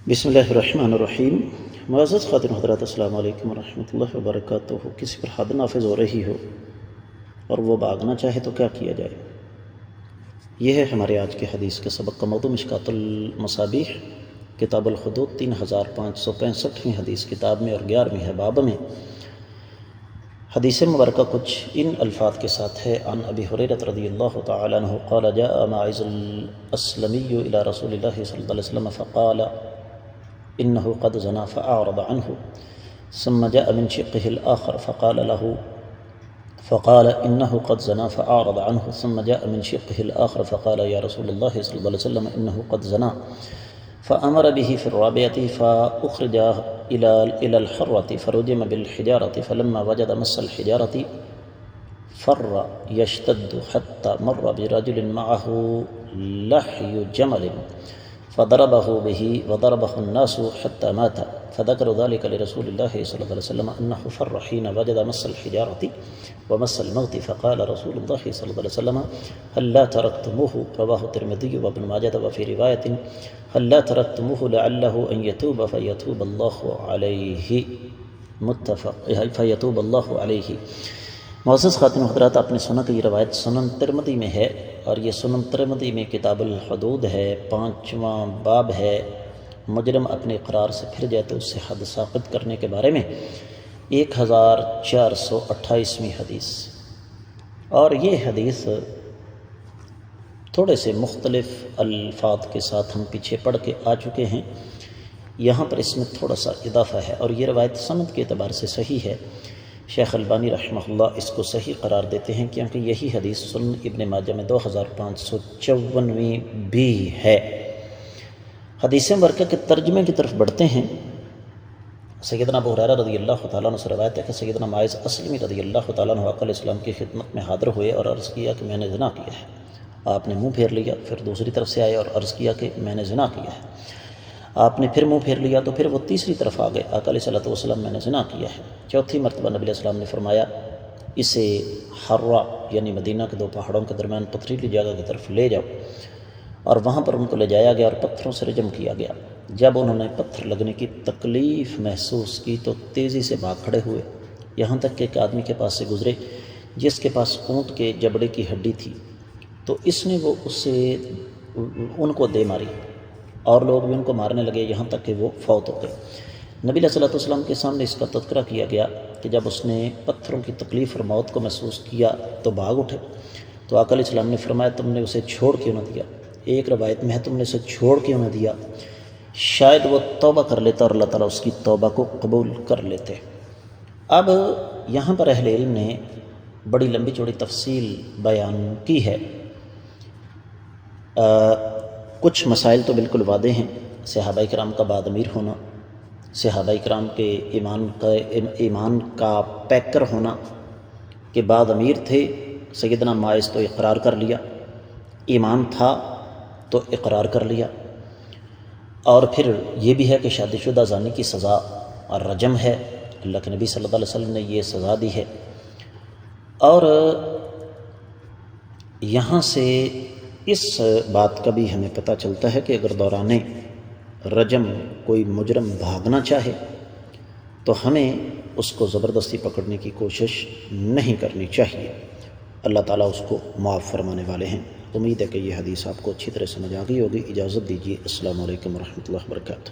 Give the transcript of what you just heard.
بسم اللہ الرحمن الرحیم۔ معزز خاتون حضرات، السلام علیکم ورحمۃ اللہ وبرکاتہ۔ کسی پر حد نافذ ہو رہی ہو اور وہ بھاگنا چاہے تو کیا کیا جائے؟ یہ ہے ہمارے آج کے حدیث کے سبق کا موضوع، مشکوٰۃ المصابیح کتاب الحدود 3565ویں حدیث کتاب میں اور 11ویں ہے باب میں۔ حدیث مبارکہ کچھ ان الفاظ کے ساتھ ہے: عن ابی ہریرہ رضی اللہ تعالی عنہ قال جاء معاذ الاسلمی الى رسول اللہ صلی اللہ علیہ وسلم فقال إنه قد زنا فأعرض عنه ثم جاء من شقه الآخر فقال إنه قد زنا فأعرض عنه ثم جاء من شقه الآخر فقال يا رسول الله صلى الله عليه وسلم إنه قد زنا فأمر به في الرابعة فأخرج إلى الحرة فرجم بالحجارة فلما وجد مس الحجارة فر يشتد حتى مر برجل معه لحي جمل فضربه به وضربه الناس حتى مات فذكروا ذلك لرسول الله صلى الله عليه وسلم أنه فر حين وجد مس الحجارة ومس الموت فقال رسول الله صلى الله عليه وسلم هل لا تركتموه؟ رواه الترمذي وابن ماجه وفي رواية هل لا تركتموه لعله أن يتوب فيتوب الله عليه معزز خاتون حضرات، آپ نے سنا کہ یہ روایت سنن ترمذی میں ہے، اور یہ سنن ترمذی میں کتاب الحدود ہے، 5واں باب ہے۔ مجرم اپنے اقرار سے پھر جائے تو اس سے حد ثابت کرنے کے بارے میں 1428ویں حدیث۔ اور یہ حدیث تھوڑے سے مختلف الفاظ کے ساتھ ہم پیچھے پڑھ کے آ چکے ہیں، یہاں پر اس میں تھوڑا سا اضافہ ہے، اور یہ روایت سند کے اعتبار سے صحیح ہے۔ شیخ البانی رحمہ اللہ اس کو صحیح قرار دیتے ہیں، کیونکہ یہی حدیث سنن ابن ماجہ میں 2554ویں بھی ہے۔ حدیث مبارکہ کے ترجمے کی طرف بڑھتے ہیں۔ سیدنا ابو ہریرہ رضی اللہ تعالیٰ عنہ سے روایت ہے کہ سیدنا معاذ اسلمی رضی اللہ تعالیٰ عنہ آقا علیہ السلام کی خدمت میں حاضر ہوئے اور عرض کیا کہ میں نے زنا کیا ہے۔ آپ نے منہ پھیر لیا، پھر دوسری طرف سے آئے اور عرض کیا کہ میں نے زنا کیا ہے۔ آپ نے پھر منہ پھیر لیا تو پھر وہ تیسری طرف آ گئے، آقا علیہ السلام میں نے زنا کیا ہے۔ چوتھی مرتبہ نبی علیہ السلام نے فرمایا اسے حرہ یعنی مدینہ کے دو پہاڑوں کے درمیان پتھریلی جگہ کی طرف لے جاؤ، اور وہاں پر ان کو لے جایا گیا اور پتھروں سے رجم کیا گیا۔ جب انہوں نے پتھر لگنے کی تکلیف محسوس کی تو تیزی سے بھاگ کھڑے ہوئے، یہاں تک کہ ایک آدمی کے پاس سے گزرے جس کے پاس اونٹ کے جبڑے کی ہڈی تھی، تو اس نے وہ اسے ان کو دے ماری، اور لوگ بھی ان کو مارنے لگے یہاں تک کہ وہ فوت ہو گئے۔ نبی علیہ السلام کے سامنے اس کا تذکرہ کیا گیا کہ جب اس نے پتھروں کی تکلیف اور موت کو محسوس کیا تو بھاگ اٹھے، تو آقا علیہ السلام نے فرمایا تم نے اسے چھوڑ کیوں نہ دیا؟ ایک روایت میں ہے تم نے اسے چھوڑ کیوں نہ دیا؟ شاید وہ توبہ کر لیتا اور اللہ تعالیٰ اس کی توبہ کو قبول کر لیتے۔ اب یہاں پر اہل علم نے بڑی لمبی چوڑی تفصیل بیان کی ہے۔ کچھ مسائل تو بالکل واضح ہیں، صحابہ کرام کا بعد امیر ہونا، صحابہ کرام کے ایمان کا پیکر ہونا کہ بعد امیر تھے۔ سیدنا معاذ تو اقرار کر لیا، ایمان تھا تو اقرار کر لیا، اور پھر یہ بھی ہے کہ شادی شدہ زانی کی سزا اور رجم ہے، اللہ کے نبی صلی اللہ علیہ وسلم نے یہ سزا دی ہے۔ اور یہاں سے اس بات کا بھی ہمیں پتہ چلتا ہے کہ اگر دوران رجم کوئی مجرم بھاگنا چاہے تو ہمیں اس کو زبردستی پکڑنے کی کوشش نہیں کرنی چاہیے، اللہ تعالیٰ اس کو معاف فرمانے والے ہیں۔ امید ہے کہ یہ حدیث آپ کو اچھی طرح سمجھ آ گئی ہوگی۔ اجازت دیجیے، السلام علیکم ورحمۃ اللہ وبرکاتہ۔